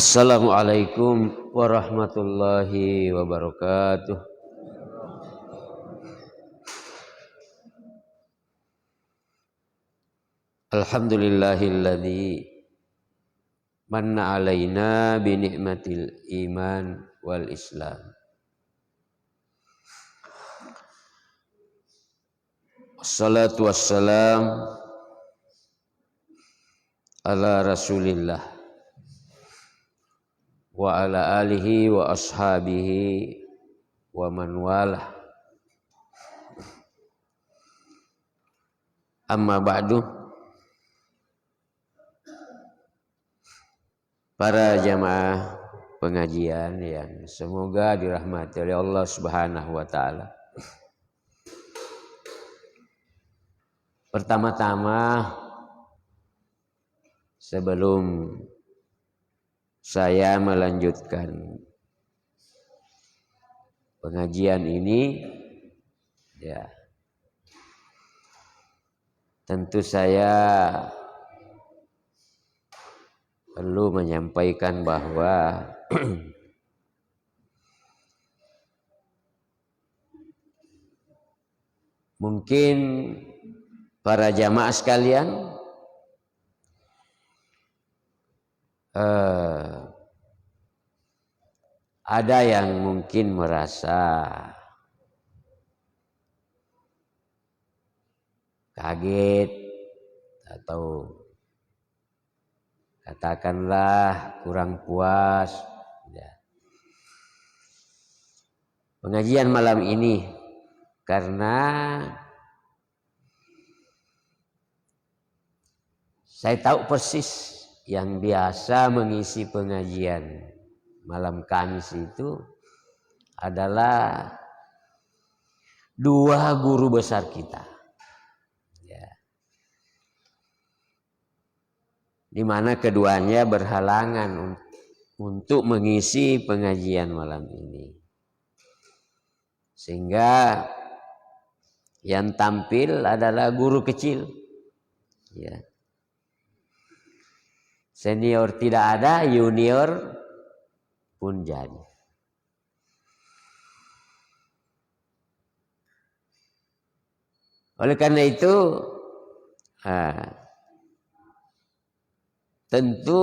Assalamualaikum warahmatullahi wabarakatuh. Alhamdulillahilladzi manna alaina bi ni'matil iman wal islam. Wassalatu wassalam ala Rasulillah wa ala alihi wa ashabihi wa man walah. Amma ba'du. Para jamaah pengajian yang semoga dirahmati oleh Allah Subhanahu wa taala. Pertama-tama, sebelum saya melanjutkan pengajian ini, ya, tentu saya perlu menyampaikan bahwa mungkin para jamaah sekalian ada yang mungkin merasa kaget atau katakanlah kurang puas, ya, pengajian malam ini, karena saya tahu persis yang biasa mengisi pengajian malam Kamis itu adalah dua guru besar kita, ya, di mana keduanya berhalangan untuk mengisi pengajian malam ini, sehingga yang tampil adalah guru kecil, ya. Senior tidak ada, junior pun jadi. Oleh karena itu, tentu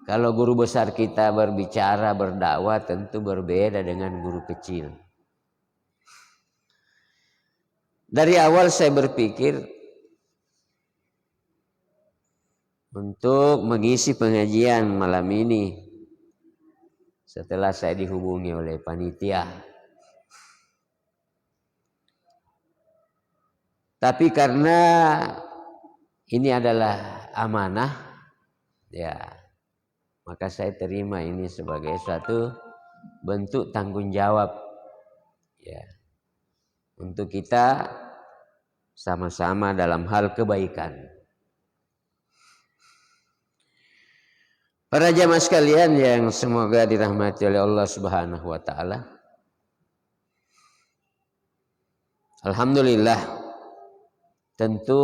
kalau guru besar kita berbicara, berdakwah, tentu berbeda dengan guru kecil. Dari awal saya berpikir untuk mengisi pengajian malam ini setelah saya dihubungi oleh panitia. Tapi karena ini adalah amanah, ya, maka saya terima ini sebagai suatu bentuk tanggung jawab, ya, untuk kita sama-sama dalam hal kebaikan. Para jamaah sekalian yang semoga dirahmati oleh Allah Subhanahu wa taala. Alhamdulillah, tentu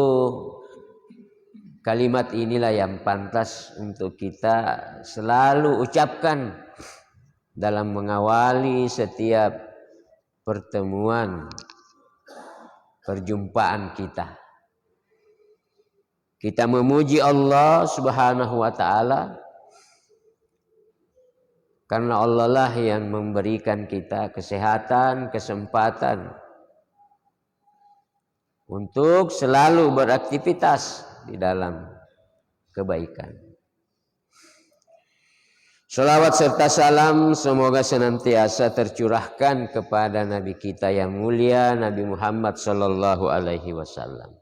kalimat inilah yang pantas untuk kita selalu ucapkan dalam mengawali setiap pertemuan, perjumpaan kita. Kita memuji Allah Subhanahu wa taala karena Allah lah yang memberikan kita kesehatan, kesempatan untuk selalu beraktivitas di dalam kebaikan. Shalawat serta salam semoga senantiasa tercurahkan kepada Nabi kita yang mulia, Nabi Muhammad sallallahu alaihi wasallam,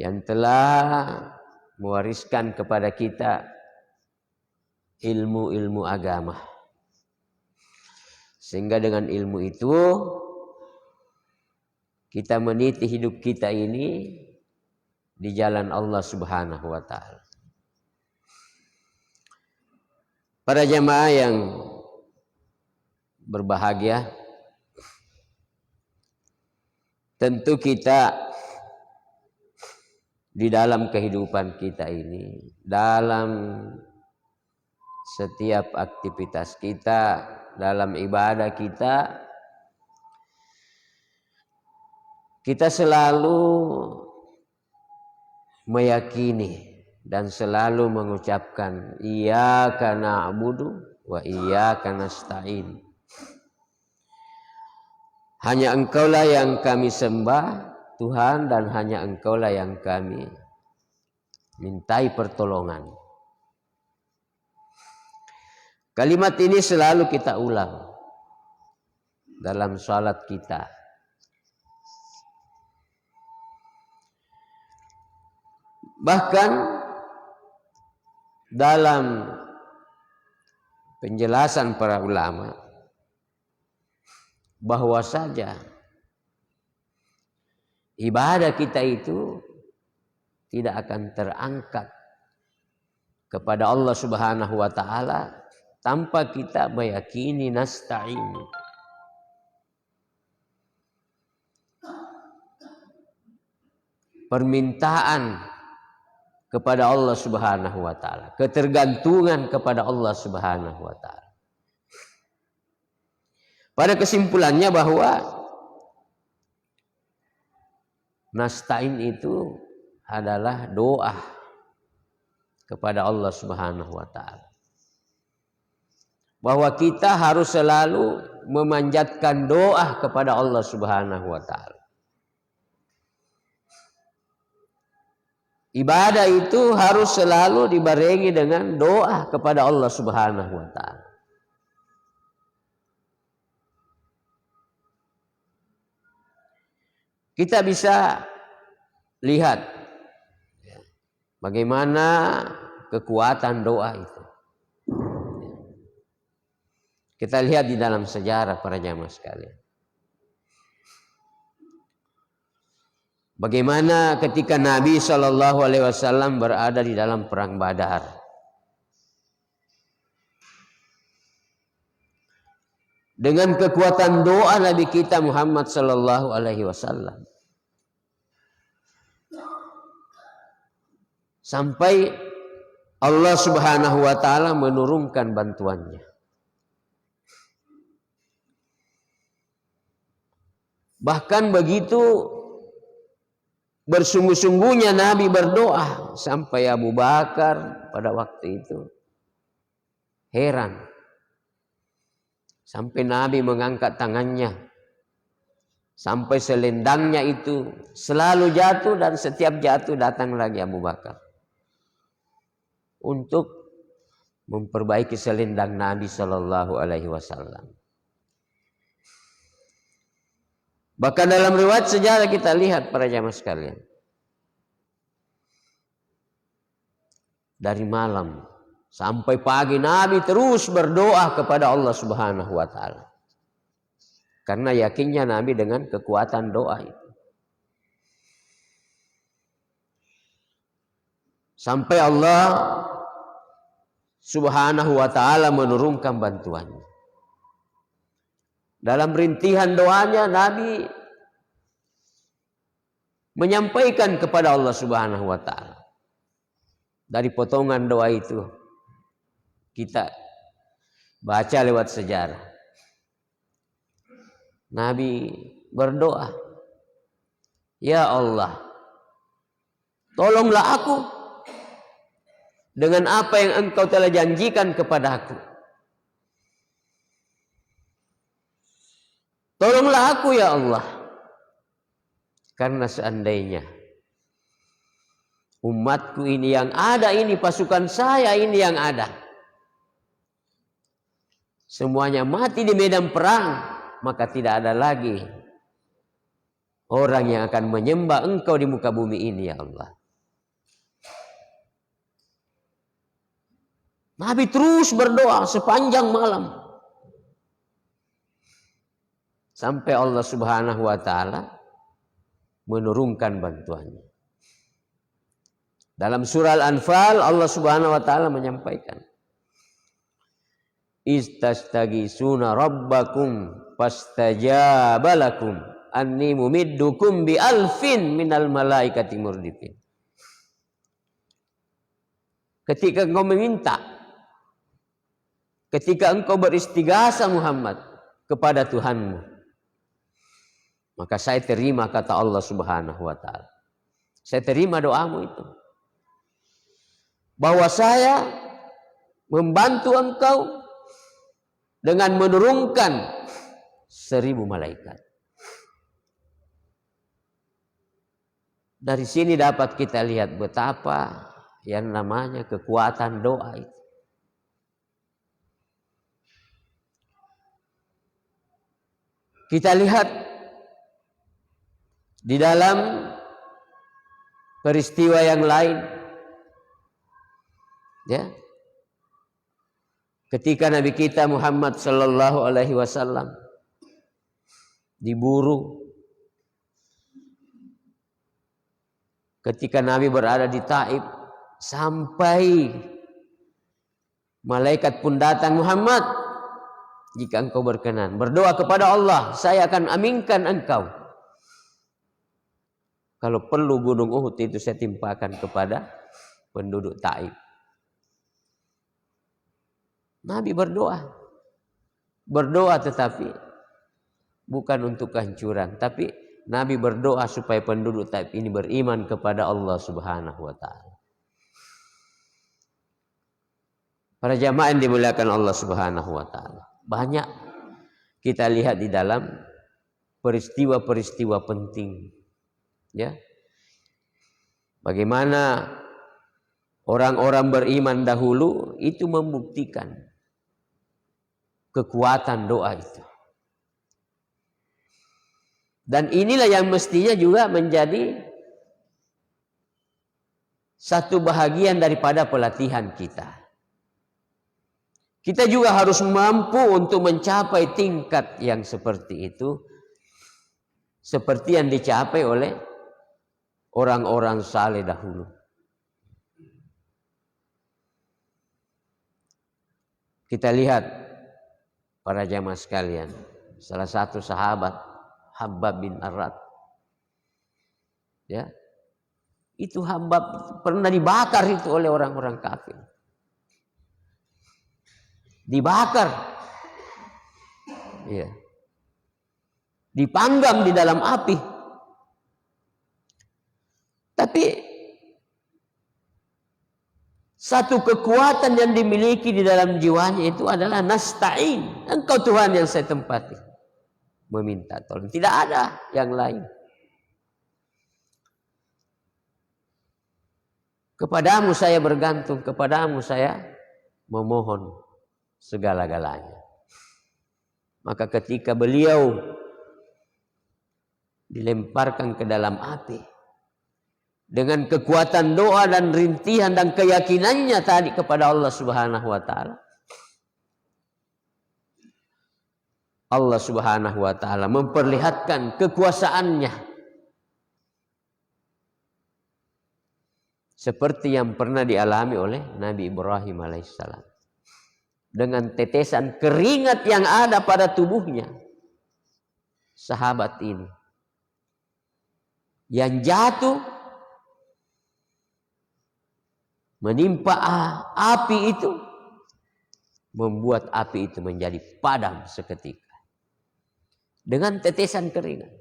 yang telah mewariskan kepada kita ilmu-ilmu agama, sehingga dengan ilmu itu kita meniti hidup kita ini di jalan Allah Subhanahu wa taala. Para jamaah yang berbahagia, tentu kita di dalam kehidupan kita ini, dalam setiap aktivitas kita, dalam ibadah kita selalu meyakini dan selalu mengucapkan iyyaka na'budu wa iyyaka nasta'in. Hanya Engkaulah yang kami sembah Tuhan, dan hanya Engkaulah yang kami mintai pertolongan. Kalimat ini selalu kita ulang dalam salat kita. Bahkan dalam penjelasan para ulama bahwa saja ibadah kita itu tidak akan terangkat kepada Allah Subhanahu wa taala tanpa kita meyakini nasta'in. Permintaan kepada Allah Subhanahu wa taala, ketergantungan kepada Allah Subhanahu wa taala. Pada kesimpulannya bahwa nasta'in itu adalah doa kepada Allah Subhanahu wa taala. Bahwa kita harus selalu memanjatkan doa kepada Allah Subhanahu wa taala. Ibadah itu harus selalu dibarengi dengan doa kepada Allah Subhanahu wa taala. Kita bisa lihat bagaimana kekuatan doa itu. Kita lihat di dalam sejarah para jamaah sekalian. Bagaimana ketika Nabi SAW berada di dalam perang Badar. Dengan kekuatan doa Nabi kita Muhammad SAW. Sampai Allah Subhanahu wa taala menurunkan bantuannya. Bahkan begitu bersungguh-sungguhnya Nabi berdoa sampai Abu Bakar pada waktu itu heran. Sampai Nabi mengangkat tangannya. Sampai selendangnya itu selalu jatuh, dan setiap jatuh datang lagi Abu Bakar untuk memperbaiki selendang Nabi Shallallahu Alaihi Wasallam. Bahkan dalam riwayat sejarah kita lihat para jamaah sekalian, dari malam sampai pagi Nabi terus berdoa kepada Allah Subhanahu wa taala. Karena yakinnya Nabi dengan kekuatan doa itu. Sampai Allah Subhanahu wa taala menurunkan bantuannya. Dalam rintihan doanya Nabi menyampaikan kepada Allah Subhanahu wa taala. Dari potongan doa itu kita baca lewat sejarah. Nabi berdoa, "Ya Allah, tolonglah aku dengan apa yang Engkau telah janjikan kepada aku. Tolonglah aku ya Allah. Karena seandainya umatku ini yang ada, ini pasukan saya ini yang ada, semuanya mati di medan perang, maka tidak ada lagi orang yang akan menyembah Engkau di muka bumi ini ya Allah." Nabi terus berdoa sepanjang malam. Sampai Allah Subhanahu wa taala menurunkan bantuannya. Dalam surah Al-Anfal Allah Subhanahu wa taala menyampaikan, "Istastagisuna rabbakum fastajaba lakum anni mumiddukum bi alfin minal malaikati murdifin." ketika engkau meminta, ketika engkau beristighasah Muhammad kepada Tuhanmu, maka saya terima, kata Allah Subhanahu wa taala. Saya terima doamu itu. Bahwa saya membantu engkau dengan menurunkan 1000 malaikat. Dari sini dapat kita lihat betapa yang namanya kekuatan doa itu. Kita lihat di dalam peristiwa yang lain, ya, ketika Nabi kita Muhammad sallallahu alaihi wasallam diburu, ketika Nabi berada di Taif, sampai malaikat pun datang, Muhammad, jika engkau berkenan, berdoa kepada Allah, saya akan aminkan engkau. Kalau perlu gunung Uhud itu saya timpakan kepada penduduk Taif. Nabi berdoa. Berdoa tetapi bukan untuk kehancuran. Tapi Nabi berdoa supaya penduduk Taif ini beriman kepada Allah Subhanahu wa ta'ala. Para jamaah yang dimuliakan Allah Subhanahu wa ta'ala. Banyak kita lihat di dalam peristiwa-peristiwa penting. Ya, bagaimana orang-orang beriman dahulu itu membuktikan kekuatan doa itu. Dan inilah yang mestinya juga menjadi satu bahagian daripada pelatihan kita. Kita juga harus mampu untuk mencapai tingkat yang seperti itu, seperti yang dicapai oleh orang-orang saleh dahulu. Kita lihat para jamaah sekalian, salah satu sahabat Habbab bin Arad, ya, itu Habbab pernah dibakar itu oleh orang-orang kafir. Dibakar, ya, dipanggang di dalam api. Tapi satu kekuatan yang dimiliki di dalam jiwanya itu adalah nasta'in. Engkau Tuhan yang saya tempati. Meminta tolong. Tidak ada yang lain. Kepadamu saya bergantung. Kepadamu saya memohon segala-galanya. Maka ketika beliau dilemparkan ke dalam api, dengan kekuatan doa dan rintihan dan keyakinannya tadi kepada Allah Subhanahu wa ta'ala, Allah Subhanahu wa ta'ala memperlihatkan kekuasaannya seperti yang pernah dialami oleh Nabi Ibrahim alaihissalam. Dengan tetesan keringat yang ada pada tubuhnya, sahabat ini yang jatuh menimpa api itu, membuat api itu menjadi padam seketika dengan tetesan keringat.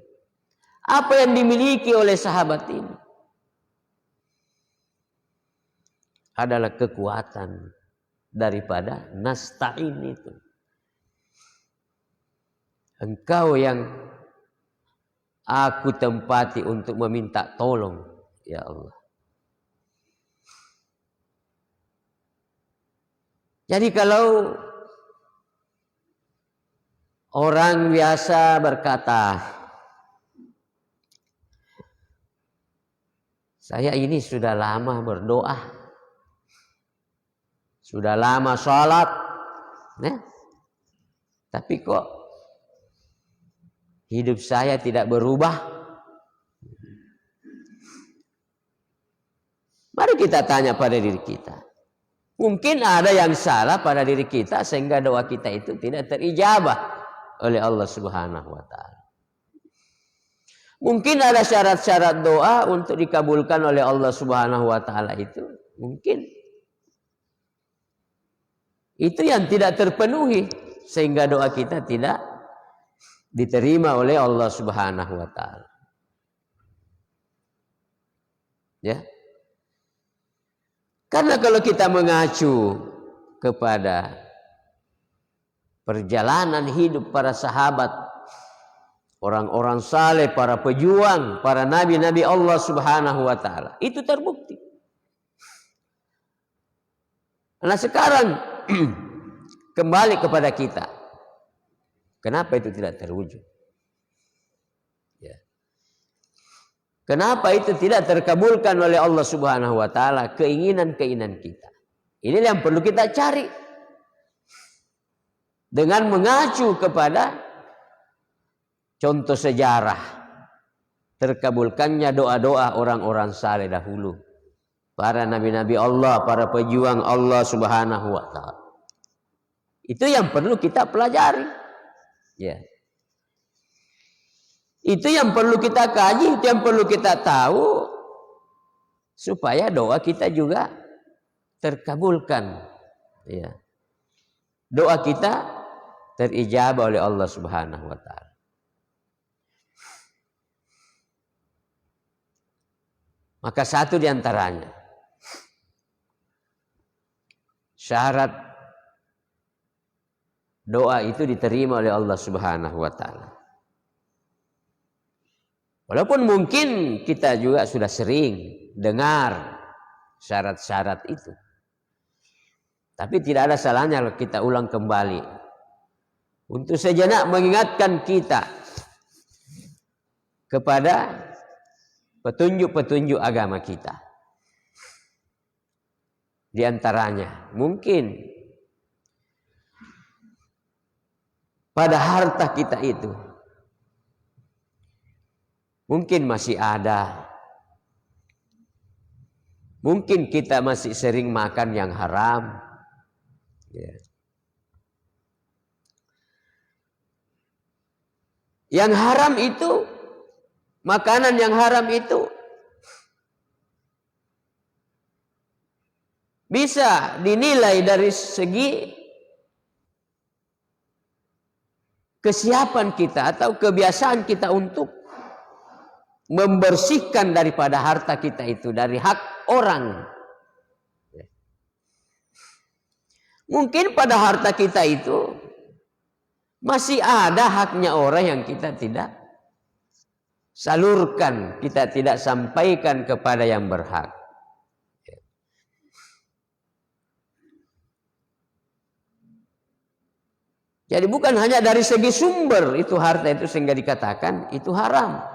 Apa yang dimiliki oleh sahabat ini adalah kekuatan daripada nasta'in itu. Engkau yang aku tempati untuk meminta tolong, ya Allah. Jadi kalau orang biasa berkata, saya ini sudah lama berdoa, sudah lama sholat, tapi kok hidup saya tidak berubah. Mari kita tanya pada diri kita. Mungkin ada yang salah pada diri kita sehingga doa kita itu tidak terijabah oleh Allah Subhanahu wa ta'ala. Mungkin ada syarat-syarat doa untuk dikabulkan oleh Allah Subhanahu wa ta'ala itu. Mungkin Itu yang tidak terpenuhi sehingga doa kita tidak diterima oleh Allah Subhanahu wa taala. Ya. Karena kalau kita mengacu kepada perjalanan hidup para sahabat, orang-orang saleh, para pejuang, para nabi-nabi Allah Subhanahu wa taala, itu terbukti. Nah sekarang kembali kepada kita. Kenapa itu tidak terwujud? Ya. Kenapa itu tidak terkabulkan oleh Allah Subhanahu wa taala keinginan-keinginan kita? Ini yang perlu kita cari. Dengan mengacu kepada contoh sejarah terkabulkannya doa-doa orang-orang saleh dahulu. Para nabi-nabi Allah, para pejuang Allah Subhanahu wa taala. Itu yang perlu kita pelajari. Ya. Itu yang perlu kita kaji, itu yang perlu kita tahu supaya doa kita juga terkabulkan. Ya. Doa kita terijabah oleh Allah Subhanahu wa taala. Maka satu di antaranya syarat doa itu diterima oleh Allah Subhanahu wa taala. Walaupun mungkin kita juga sudah sering dengar syarat-syarat itu. Tapi tidak ada salahnya kalau kita ulang kembali. Untuk sejenak mengingatkan kita kepada petunjuk-petunjuk agama kita. Di antaranya mungkin pada harta kita itu mungkin masih ada. Mungkin kita masih sering makan yang haram. Ya. Yang haram itu, makanan yang haram itu bisa dinilai dari segi kesiapan kita atau kebiasaan kita untuk membersihkan daripada harta kita itu dari hak orang. Mungkin pada harta kita itu masih ada haknya orang yang kita tidak salurkan, kita tidak sampaikan kepada yang berhak. Jadi bukan hanya dari segi sumber itu harta itu sehingga dikatakan itu haram.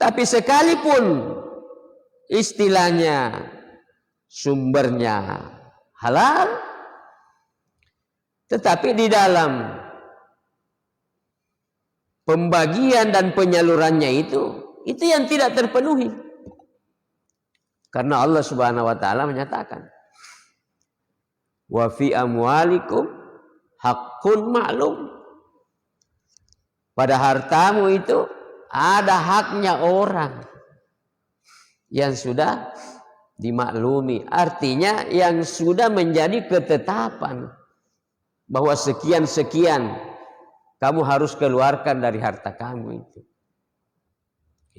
Tapi sekalipun istilahnya sumbernya halal, tetapi di dalam pembagian dan penyalurannya itu yang tidak terpenuhi. Karena Allah Subhanahu wa taala menyatakan, "Wa fi amwalikum haqqun ma'lum." Pada hartamu itu ada haknya orang yang sudah dimaklumi. Artinya yang sudah menjadi ketetapan bahwa sekian-sekian kamu harus keluarkan dari harta kamu itu.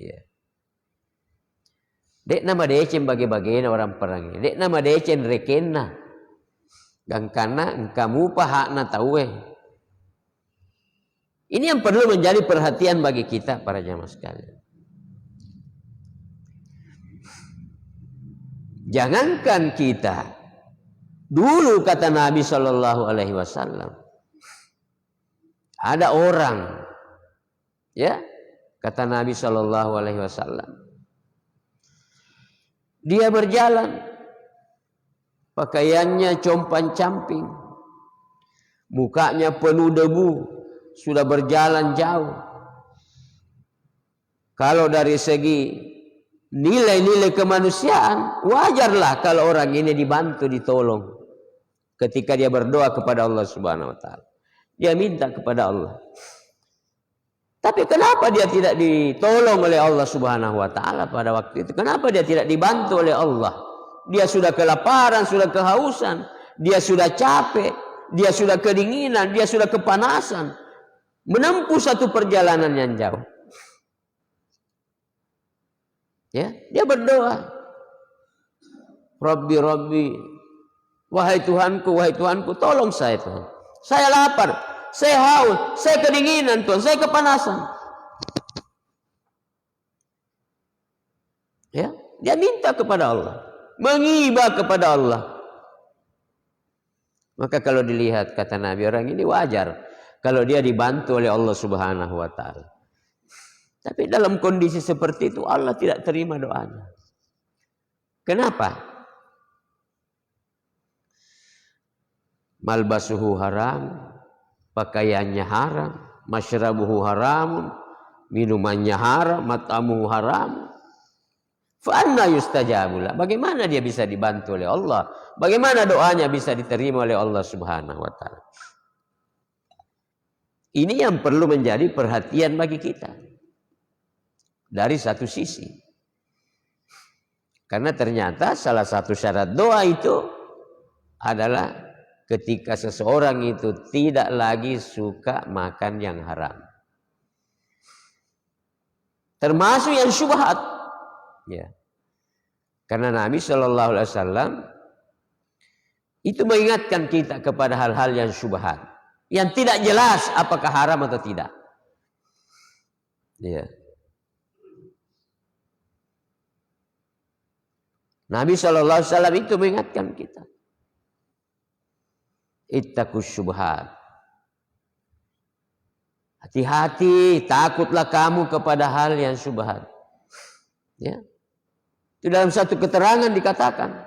Iya. Dek nama decen bagi-bagian orang perang. Dek nama decen rekena. Gangkana kamu pahakna tahu. Ini yang perlu menjadi perhatian bagi kita para jamaah sekalian. Jangankan kita, dulu kata Nabi Shallallahu Alaihi Wasallam, ada orang, ya kata Nabi Shallallahu Alaihi Wasallam, dia berjalan, pakaiannya compang-camping, mukanya penuh debu. Sudah berjalan jauh. Kalau dari segi nilai-nilai kemanusiaan, wajarlah kalau orang ini dibantu, ditolong. Ketika dia berdoa kepada Allah Subhanahu wa taala. Dia minta kepada Allah. Tapi kenapa dia tidak ditolong oleh Allah Subhanahu wa taala pada waktu itu? Kenapa dia tidak dibantu oleh Allah? Dia sudah kelaparan, sudah kehausan. dia sudah capek, dia sudah kedinginan, dia sudah kepanasan, menempuh satu perjalanan yang jauh. Ya, dia berdoa, Rabbi, Rabbi, wahai Tuhanku, tolong saya Tuhan. Saya lapar, saya haus, saya kedinginan Tuhan, saya kepanasan. Ya, dia minta kepada Allah, mengibah kepada Allah. Maka kalau dilihat kata Nabi, orang ini wajar kalau dia dibantu oleh Allah Subhanahu wa taala. Tapi dalam kondisi seperti itu Allah tidak terima doanya. Kenapa? Malbasuhu haram, pakaiannya haram, masyrabuhu haram, minumannya haram, mat'amuhu haram. Fa anna yustajabu lah. Bagaimana dia bisa dibantu oleh Allah? Bagaimana doanya bisa diterima oleh Allah Subhanahu wa taala? Ini yang perlu menjadi perhatian bagi kita. Dari satu sisi. Karena ternyata salah satu syarat doa itu adalah ketika seseorang itu tidak lagi suka makan yang haram. Termasuk yang syubhat. Ya. Karena Nabi Shallallahu Alaihi Wasallam itu mengingatkan kita kepada hal-hal yang syubhat, yang tidak jelas apakah haram atau tidak. Ya. Nabi Shallallahu Alaihi Wasallam itu mengingatkan kita, ittaqus syubhat. Hati-hati, takutlah kamu kepada hal yang syubhat. Ya. Itu dalam satu keterangan dikatakan,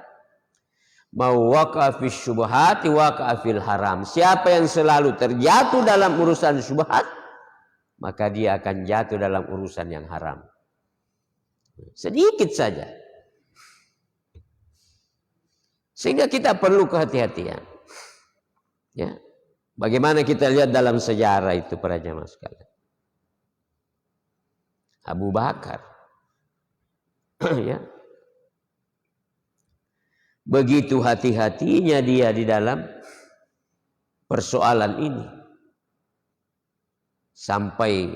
mau waqa'a fis syubhati waqa'a fil haram. Siapa yang selalu terjatuh dalam urusan syubhat, maka dia akan jatuh dalam urusan yang haram. Sedikit saja. Sehingga kita perlu kehati-hatian. Ya. Bagaimana kita lihat dalam sejarah itu para jamaah sekalian. Abu Bakar. Ya. Begitu hati-hatinya dia di dalam persoalan ini. Sampai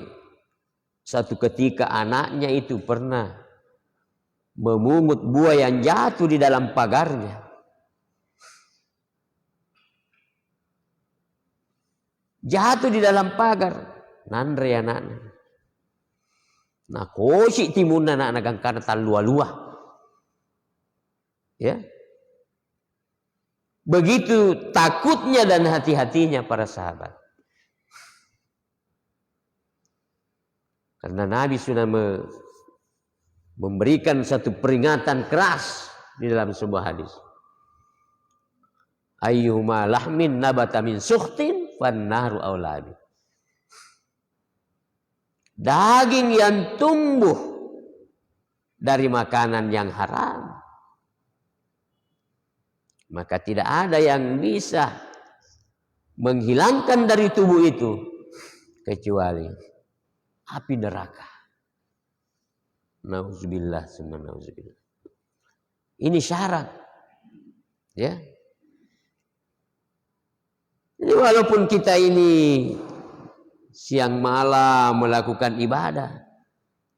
satu ketika anaknya itu pernah memungut buah yang jatuh di dalam pagarnya. Jatuh di dalam pagar. Nandre anaknya. Nah kosi timun anak-anak karena talua-lua. Ya. Begitu takutnya dan hati-hatinya para sahabat. Karena Nabi sudah memberikan satu peringatan keras di dalam sebuah hadis. Ayyuhuma lahmin nabata min sukhtin fannaru aulabi. Daging yang tumbuh dari makanan yang haram, maka tidak ada yang bisa menghilangkan dari tubuh itu kecuali api neraka. Nauzubillah summa nauzubillah. Ini syarat. Ya. Jadi walaupun kita ini siang malam melakukan ibadah,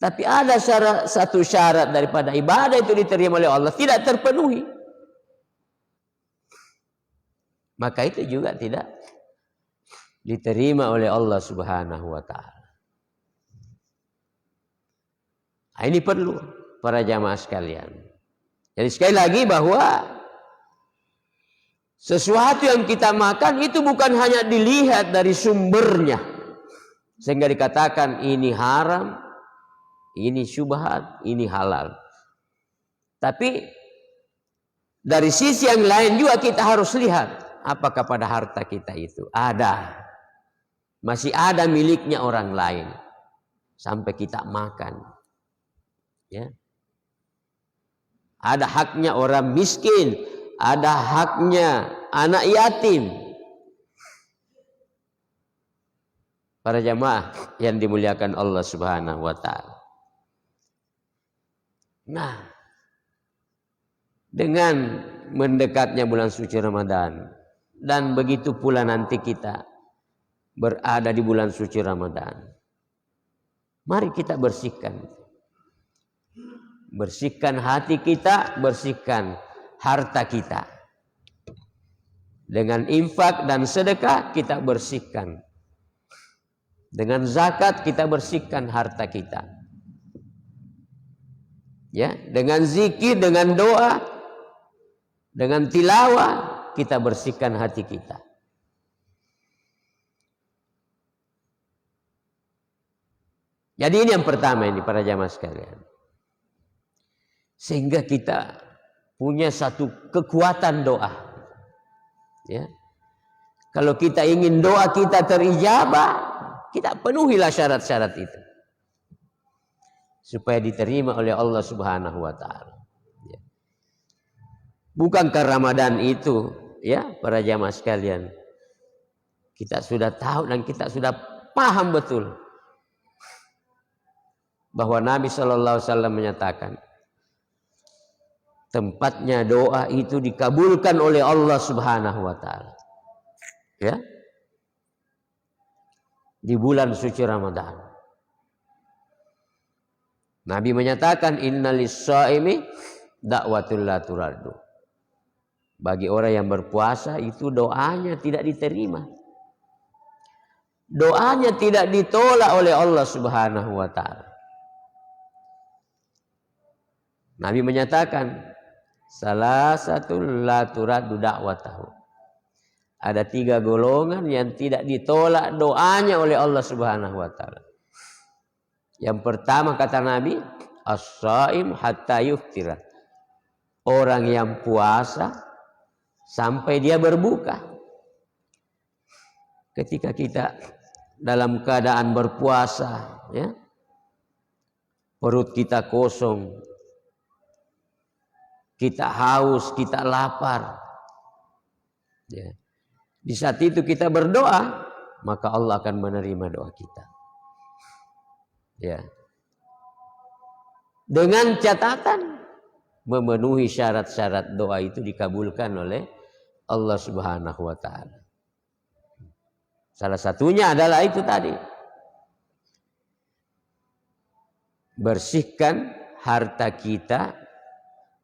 tapi ada satu syarat daripada ibadah itu diterima oleh Allah tidak terpenuhi, maka itu juga tidak diterima oleh Allah Subhanahu wa taala. Nah, ini perlu para jamaah sekalian. Jadi sekali lagi bahwa sesuatu yang kita makan itu bukan hanya dilihat dari sumbernya sehingga dikatakan ini haram, ini syubhat, ini halal. Tapi dari sisi yang lain juga kita harus lihat apakah pada harta kita itu masih ada miliknya orang lain sampai kita makan. Ya. Ada haknya orang miskin, ada haknya anak yatim. Para jamaah yang dimuliakan Allah Subhanahu wa taala. Nah, dengan mendekatnya bulan suci Ramadan. Dan begitu pula nanti kita berada di bulan suci Ramadan. Mari kita bersihkan. Bersihkan hati kita, bersihkan harta kita. Dengan infak dan sedekah kita bersihkan. Dengan zakat kita bersihkan harta kita. Ya, dengan zikir, dengan doa, dengan tilawah kita bersihkan hati kita. Jadi ini yang pertama ini para jamaah sekalian. Sehingga kita punya satu kekuatan doa. Ya. Kalau kita ingin doa kita terijabah, kita penuhilah syarat-syarat itu. Supaya diterima oleh Allah Subhanahu wa taala. Ya. Bukankah Ramadan itu, ya, para jamaah sekalian, kita sudah tahu dan kita sudah paham betul bahwa Nabi sallallahu alaihi wasallam menyatakan tempatnya doa itu dikabulkan oleh Allah Subhanahu wa taala. Ya. Di bulan suci Ramadan. Nabi menyatakan innalis-shaimi da'watul la turaddu. Bagi orang yang berpuasa itu doanya tidak diterima. Doanya tidak ditolak oleh Allah Subhanahu wa taala. Nabi menyatakan salasatul la turaddu da'watahu. Ada 3 golongan yang tidak ditolak doanya oleh Allah Subhanahu wa taala. Yang pertama kata Nabi, as-shaim hatta yuftira. Orang yang puasa sampai dia berbuka. Ketika kita dalam keadaan berpuasa, ya, perut kita kosong, kita haus, kita lapar. Ya. Di saat itu kita berdoa, maka Allah akan menerima doa kita. Ya. Dengan catatan memenuhi syarat-syarat doa itu dikabulkan oleh Allah Subhanahu wa taala. Salah satunya adalah itu tadi. Bersihkan harta kita,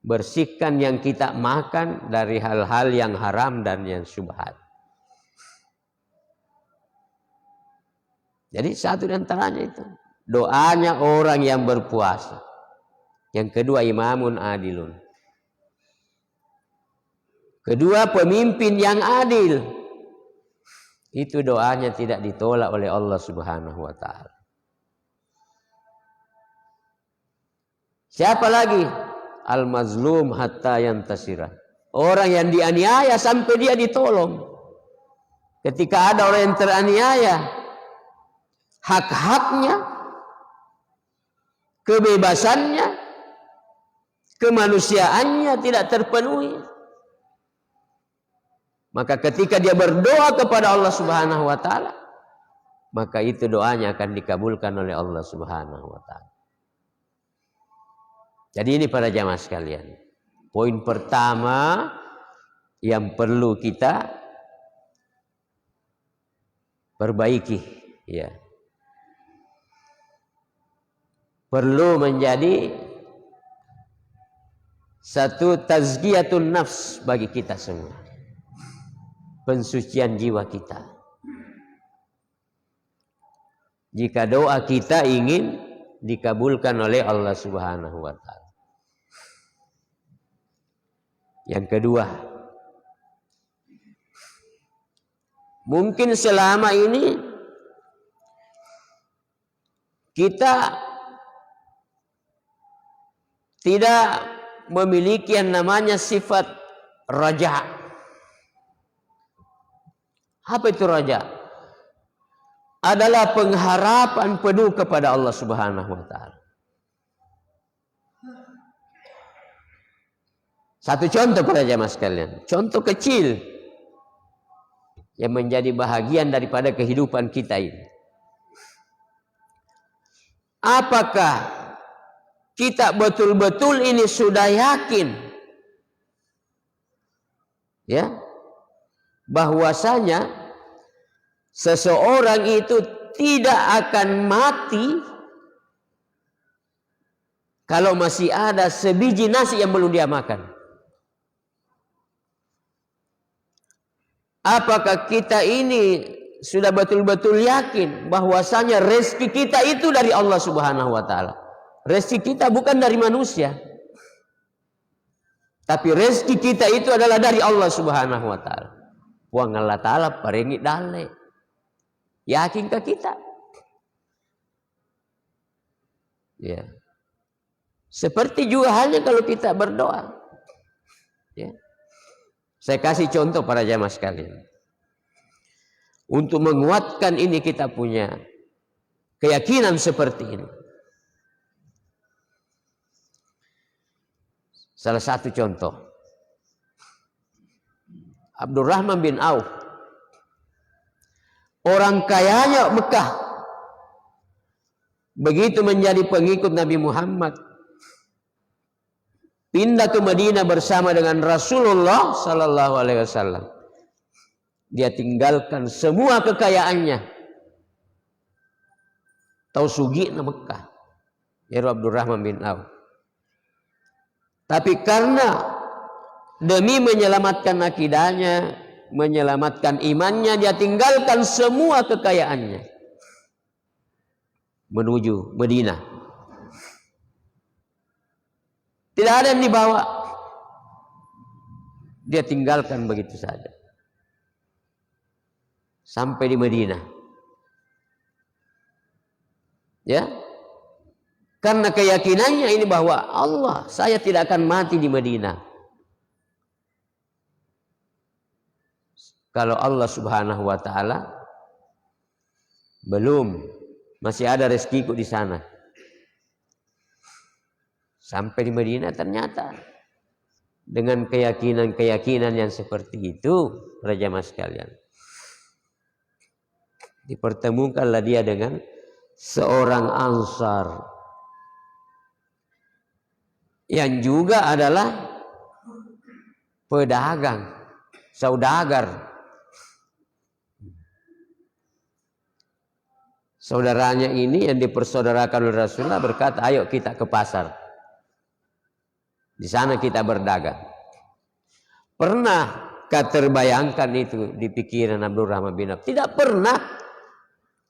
bersihkan yang kita makan dari hal-hal yang haram dan yang syubhat. Jadi satu di antaranya itu doanya orang yang berpuasa. Yang kedua imamun adilun. Kedua pemimpin yang adil. Itu doanya tidak ditolak oleh Allah Subhanahu wa taala. Siapa lagi? Al-mazlum hatta yantasira. Orang yang dianiaya sampai dia ditolong. Ketika ada orang yang teraniaya, hak-haknya, kebebasannya, kemanusiaannya tidak terpenuhi. Maka ketika dia berdoa kepada Allah Subhanahu wa taala, maka itu doanya akan dikabulkan oleh Allah Subhanahu wa taala. Jadi ini para jamaah sekalian, poin pertama yang perlu kita perbaiki, ya. Perlu menjadi satu tazkiyatun nafs bagi kita semua. Pensucian jiwa kita. Jika doa kita ingin dikabulkan oleh Allah Subhanahu wa taala. Yang kedua, mungkin selama ini kita tidak memiliki yang namanya sifat raja. Apa itu raja? Adalah pengharapan penuh kepada Allah Subhanahu wa taala. Satu contoh para jamaah sekalian, contoh kecil yang menjadi bahagian daripada kehidupan kita ini. Apakah kita betul-betul ini sudah yakin Ya, bahwasanya seseorang itu tidak akan mati kalau masih ada sebiji nasi yang belum dia makan. Apakah kita ini sudah betul-betul yakin bahwasanya rezeki kita itu dari Allah Subhanahu wa taala? Rezeki kita bukan dari manusia. Tapi rezeki kita itu adalah dari Allah Subhanahu wa taala. Wang Allah taala paringi dale. Yakinkah kita? Ya. Seperti juga halnya kalau kita berdoa. Ya. Saya kasih contoh para jamaah sekalian. Untuk menguatkan ini kita punya keyakinan seperti ini. Salah satu contoh. Abdurrahman bin Auf. Orang kayanya Mekah. Begitu menjadi pengikut Nabi Muhammad. Pindah ke Madinah bersama dengan Rasulullah sallallahu alaihi wasallam. Dia tinggalkan semua kekayaannya. Tahu sugi na Mekah. Ya Abdurrahman bin Auf. Tapi karena demi menyelamatkan akidahnya, menyelamatkan imannya, dia tinggalkan semua kekayaannya menuju Madinah. Tidak ada yang dibawa. Dia tinggalkan begitu saja. Sampai di Madinah. Ya. Karena keyakinannya ini bahwa Allah, saya tidak akan mati di Madinah. Kalau Allah Subhanahu wa taala belum, masih ada rezekiku di sana. Sampai di Madinah ternyata dengan keyakinan-keyakinan yang seperti itu, para jamaah sekalian, dipertemukanlah dia dengan seorang Ansar yang juga adalah pedagang, saudagar. Saudaranya ini yang dipersaudarakan oleh Rasulullah berkata, ayo kita ke pasar. Di sana kita berdagang. Pernahkah terbayangkan itu di pikiran Abdurrahman bin Auf? Tidak pernah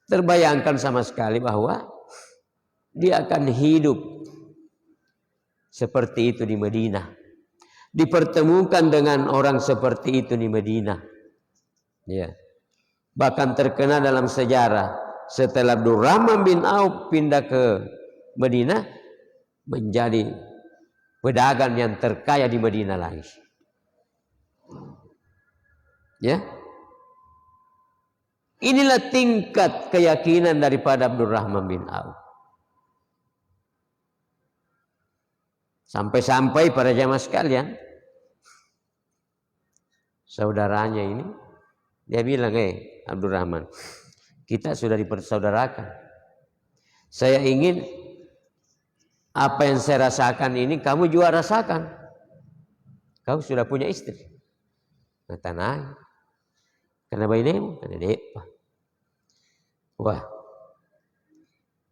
terbayangkan sama sekali bahwa dia akan hidup seperti itu di Madinah. Dipertemukan dengan orang seperti itu di Madinah. Ya. Bahkan terkenal dalam sejarah, setelah Abdurrahman bin Auf pindah ke Madinah, menjadi pedagang yang terkaya di Madinah lagi. Ya. Inilah tingkat keyakinan daripada Abdurrahman bin Auf. Sampai-sampai para jamaah sekalian, saudaranya ini, dia bilang, Abdurrahman, kita sudah dipersaudarakan. Saya ingin apa yang saya rasakan ini, kamu juga rasakan. Kau sudah punya istri. Nah, tanah. Karena bayimu, ada dek. Wah,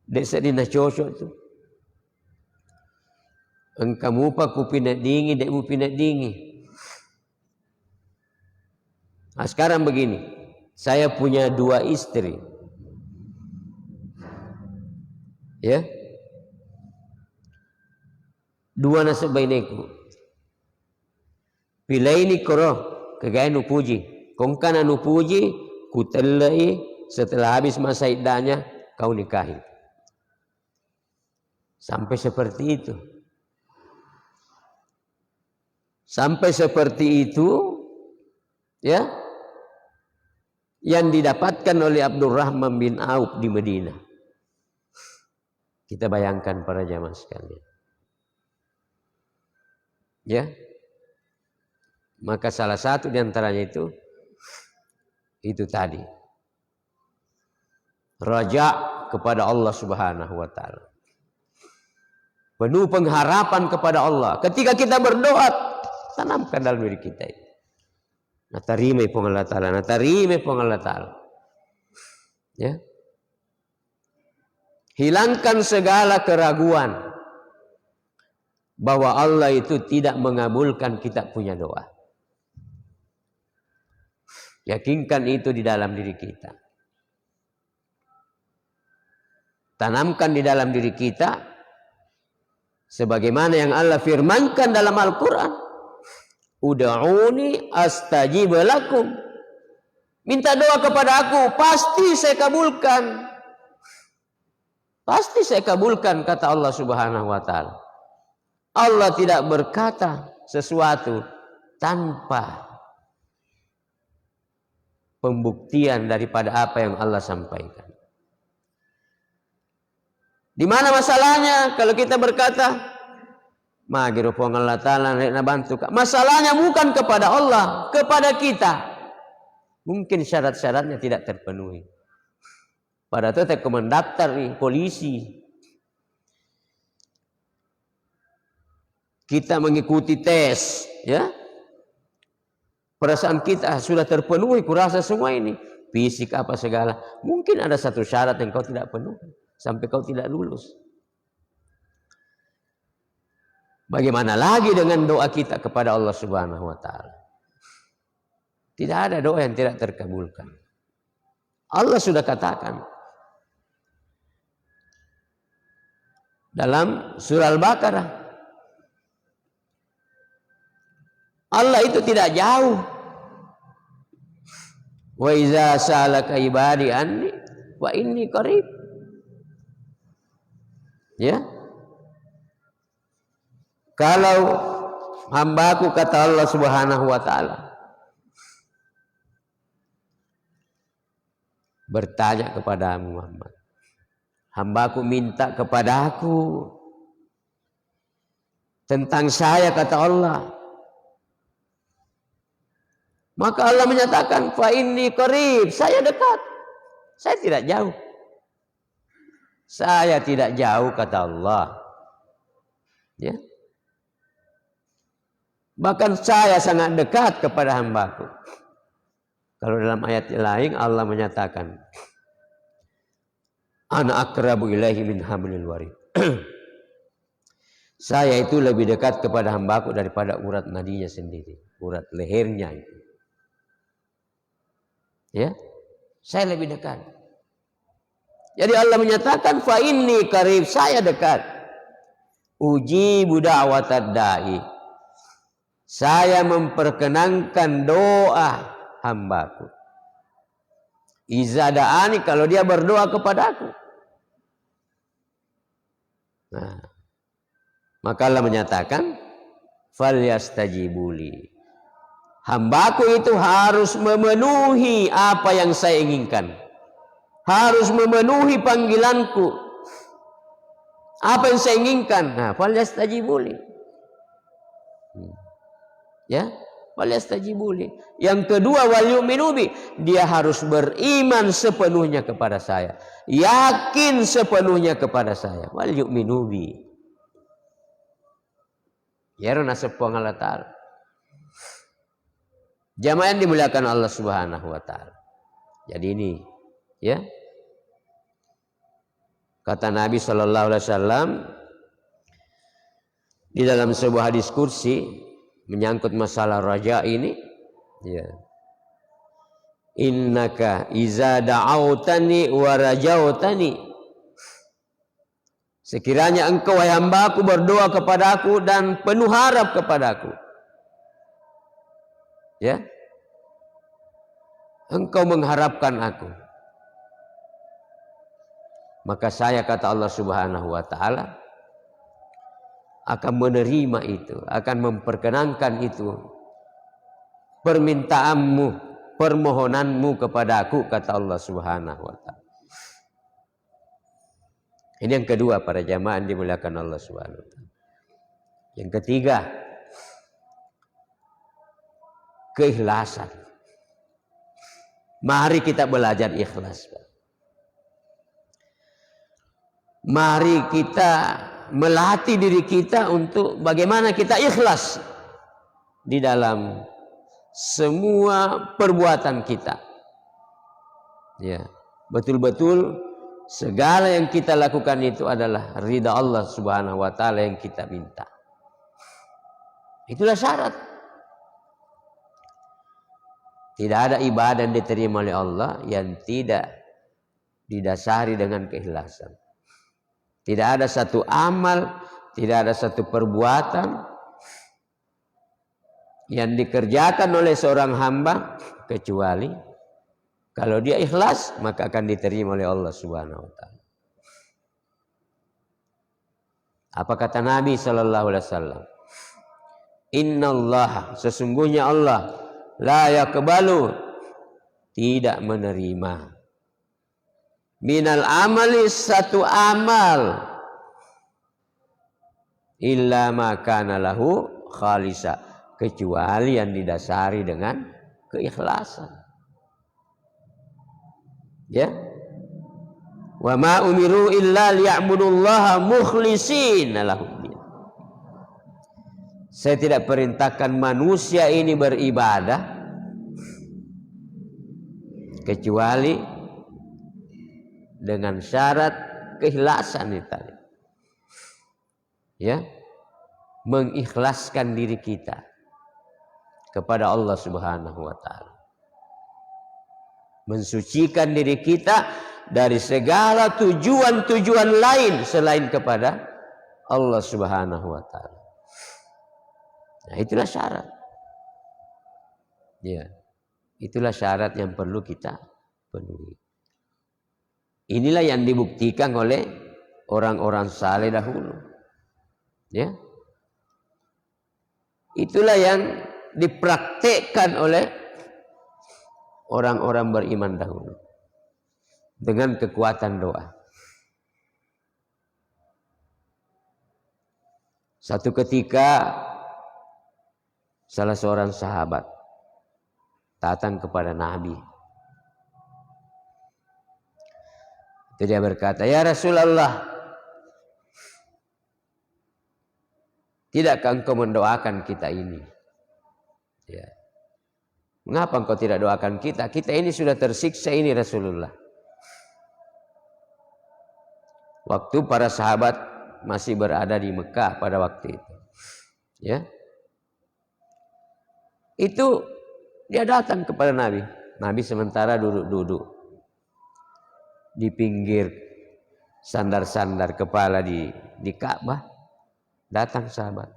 dek sedina cocok tu. Engkau pa ku pindah dingi, dek mu pindah dingi. Nah, sekarang begini, saya punya 2 istri. Ya. 2 nasa baineku. Pilih ini koro, kagaya nu puji. Kung kana nu puji, ku telai setelah habis masa iddahnya, kau nikahi. Sampai seperti itu. Sampai seperti itu, ya, yang didapatkan oleh Abdurrahman bin Auf di Madinah. Kita bayangkan para jamaah sekalian. Ya, maka salah satu di antaranya itu tadi, raja kepada Allah Subhanahu wa taala. Penuh pengharapan kepada Allah. Ketika kita berdoa, tanamkan dalam diri kita itu. Natarima pun Allah Ta'ala, natarima pun Allah Ta'ala. Ya. Hilangkan segala keraguan bahwa Allah itu tidak mengabulkan kita punya doa. Yakinkan itu di dalam diri kita. Tanamkan di dalam diri kita sebagaimana yang Allah firmankan dalam Al-Quran. Ud'uni astajib lakum. Minta doa kepada aku, pasti saya kabulkan. Pasti saya kabulkan, kata Allah Subhanahu wa Ta'ala. Allah tidak berkata sesuatu tanpa pembuktian daripada apa yang Allah sampaikan. Di mana masalahnya kalau kita berkata, "Magiro pong Allah Ta'ala na bantu." Masalahnya bukan kepada Allah, kepada kita. Mungkin syarat-syaratnya tidak terpenuhi. Pada itu saya mendaftar nih polisi. Kita mengikuti tes, ya. Perasaan kita sudah terpenuhi, kurasa semua ini. Fisik apa segala. Mungkin ada satu syarat yang kau tidak penuhi. Sampai kau tidak lulus. Bagaimana lagi dengan doa kita kepada Allah Subhanahu wa Ta'ala? Tidak ada doa yang tidak terkabulkan. Allah sudah katakan dalam surah Al-Baqarah, Allah itu tidak jauh. Wa iza sa'alaka ibadi anni wa inni qarib. Ya. Kalau hambaku, kata Allah Subhanahu wa Ta'ala, bertanya kepada Muhammad, hambaku minta kepada aku tentang saya, kata Allah. Maka Allah menyatakan, fa inni qarib, saya dekat, saya tidak jauh. Saya tidak jauh, kata Allah. Ya. Bahkan saya sangat dekat kepada hambaku. Kalau dalam ayat lain Allah menyatakan, ana akrabu ilaihi min hablil warid. Saya itu lebih dekat kepada hambaku daripada urat nadinya sendiri, urat lehernya itu. Ya, saya lebih dekat. Jadi Allah menyatakan, fa inni qarib, saya dekat. Ujibu da'watad da'i, saya memperkenankan doa hambaku. Iza da'ani, kalau dia berdoa kepadaku. Nah, maka Allah menyatakan, falyastajibuli, hambaku itu harus memenuhi apa yang saya inginkan. Harus memenuhi panggilanku. Apa yang saya inginkan. Nah, falyastajibuli. Ya, falyastajibuli. Yang kedua, wal yu'minu bi, dia harus beriman sepenuhnya kepada saya. Yakin sepenuhnya kepada saya. Wal yu'minu bi. Ya, nasab Allah Ta'ala. Jamaah yang dimuliakan Allah Subhanahu wa Ta'ala. Jadi ini, ya. Kata Nabi sallallahu alaihi wasallam di dalam sebuah hadis kursi menyangkut masalah raja ini, ya. Innaka iza da'autani wa rajautani, sekiranya engkau wahai hambaku berdoa kepadaku dan penuh harap kepadaku, ya, engkau mengharapkan aku, maka saya, kata Allah Subhanahu wa Ta'ala, akan menerima itu, akan memperkenankan itu permintaanmu, permohonanmu kepada aku, kata Allah Subhanahu wa Ta'ala. Ini yang kedua, para jamaah yang dimuliakan Allah Subhanahu wa Ta'ala. Yang ketiga, keikhlasan. Mari kita belajar ikhlas. Mari kita melatih diri kita untuk bagaimana kita ikhlas di dalam semua perbuatan kita. Ya, betul-betul segala yang kita lakukan itu adalah ridha Allah Subhanahu wa taala yang kita minta. Itulah syarat. Tidak ada ibadah yang diterima oleh Allah yang tidak didasari dengan keikhlasan. Tidak ada satu amal, tidak ada satu perbuatan yang dikerjakan oleh seorang hamba kecuali kalau dia ikhlas maka akan diterima oleh Allah Subhanahu wa taala. Apa kata Nabi sallallahu alaihi wasallam? Innallaha, sesungguhnya Allah la yaqbalu, tidak menerima minal amali, satu amal, illa ma kana lahu khalisa, kecuali yang didasari dengan keikhlasan. Ya, wa ma umiru illa liya'budullaha mukhlishina lahuddin. Saya tidak perintahkan manusia ini beribadah kecuali dengan syarat keikhlasan itu tadi. Ya, mengikhlaskan diri kita kepada Allah Subhanahu wa taala. Mensucikan diri kita dari segala tujuan-tujuan lain selain kepada Allah Subhanahu wa taala. Nah, itulah syarat. Ya. Itulah syarat yang perlu kita penuhi. Inilah yang dibuktikan oleh orang-orang saleh dahulu. Ya. Itulah yang dipraktekkan oleh orang-orang beriman dahulu dengan kekuatan doa. Satu ketika salah seorang sahabat datang kepada Nabi. Dia berkata, "Ya Rasulullah, tidakkah engkau mendoakan kita ini?" Ya. Mengapa engkau tidak doakan kita? Kita ini sudah tersiksa ini Rasulullah. Waktu para sahabat masih berada di Mekah pada waktu itu. Ya. Itu dia datang kepada Nabi. Nabi sementara duduk-duduk di pinggir sandar-sandar kepala di Ka'bah. Datang sahabat.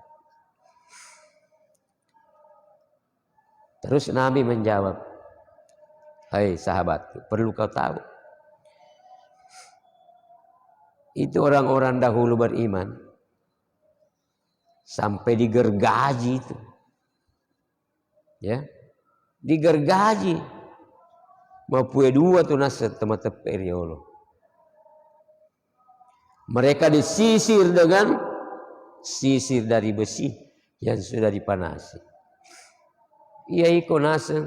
Terus Nabi menjawab, "Hai sahabatku, perlu kau tahu. Itu orang-orang dahulu beriman sampai digergaji itu. Ya, digergaji. Mapue dua tu nasa tempat periolo. Mereka disisir dengan sisir dari besi yang sudah dipanasi. Iya iko nasa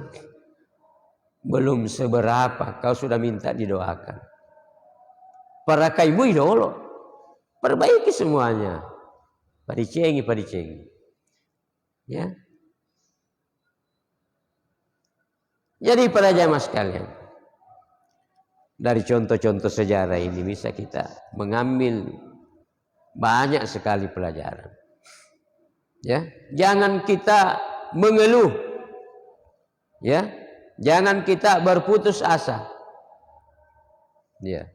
belum seberapa kau sudah minta didoakan. Parakaimu dulu, perbaiki semuanya. Padicengi. Ya. Jadi para jamaah sekalian, dari contoh-contoh sejarah ini bisa kita mengambil banyak sekali pelajaran. Ya, jangan kita mengeluh. Ya, jangan kita berputus asa. Ya.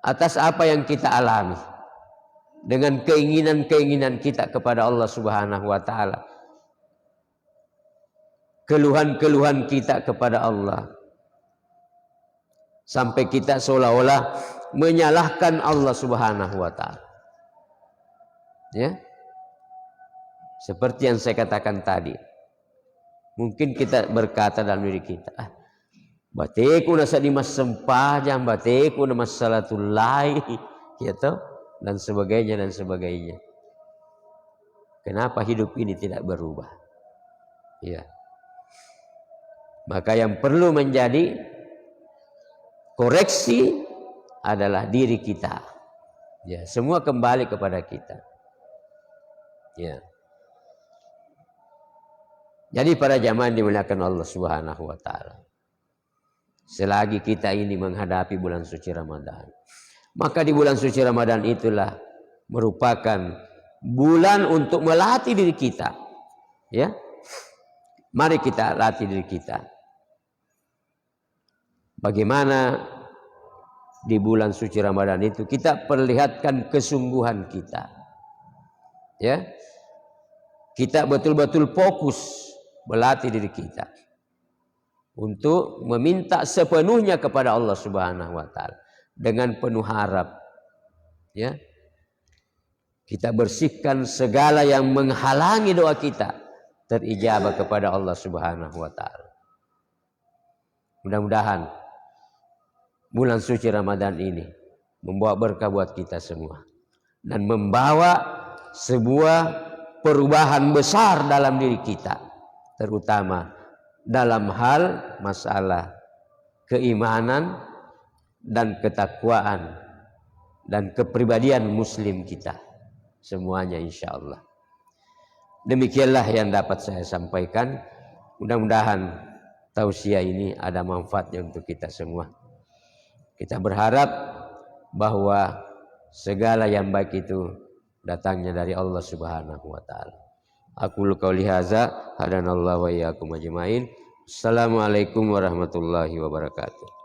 Atas apa yang kita alami dengan keinginan-keinginan kita kepada Allah Subhanahu wa taala. Keluhan-keluhan kita kepada Allah. Sampai kita seolah-olah menyalahkan Allah Subhanahu wa taala. Ya. Seperti yang saya katakan tadi. Mungkin kita berkata dalam diri kita, bateku nasa di mas sempajang, bateku na masalatul lahi, gitu, dan sebagainya. Kenapa hidup ini tidak berubah? Ya. Maka yang perlu menjadi koreksi adalah diri kita. Ya, semua kembali kepada kita. Ya. Jadi para jamaah dimuliakan Allah Subhanahu wa taala. Selagi kita ini menghadapi bulan suci Ramadan, maka di bulan suci Ramadan itulah merupakan bulan untuk melatih diri kita. Ya. Mari kita latih diri kita. Bagaimana di bulan suci Ramadan itu kita perlihatkan kesungguhan kita. Ya. Kita betul-betul fokus melatih diri kita untuk meminta sepenuhnya kepada Allah Subhanahu wa taala dengan penuh harap. Ya. Kita bersihkan segala yang menghalangi doa kita terijabah kepada Allah Subhanahu wa taala. Mudah-mudahan bulan suci Ramadan ini membawa berkah buat kita semua dan membawa sebuah perubahan besar dalam diri kita, terutama dalam hal masalah keimanan dan ketakwaan dan kepribadian muslim kita semuanya insyaallah. Demikianlah yang dapat saya sampaikan. Mudah-mudahan tausiah ini ada manfaatnya untuk kita semua. Kita berharap bahwa segala yang baik itu datangnya dari Allah Subhanahu wa taala. Aqulu qauli hadza hadanallahu wa iyyakum ajmain. Assalamualaikum warahmatullahi wabarakatuh.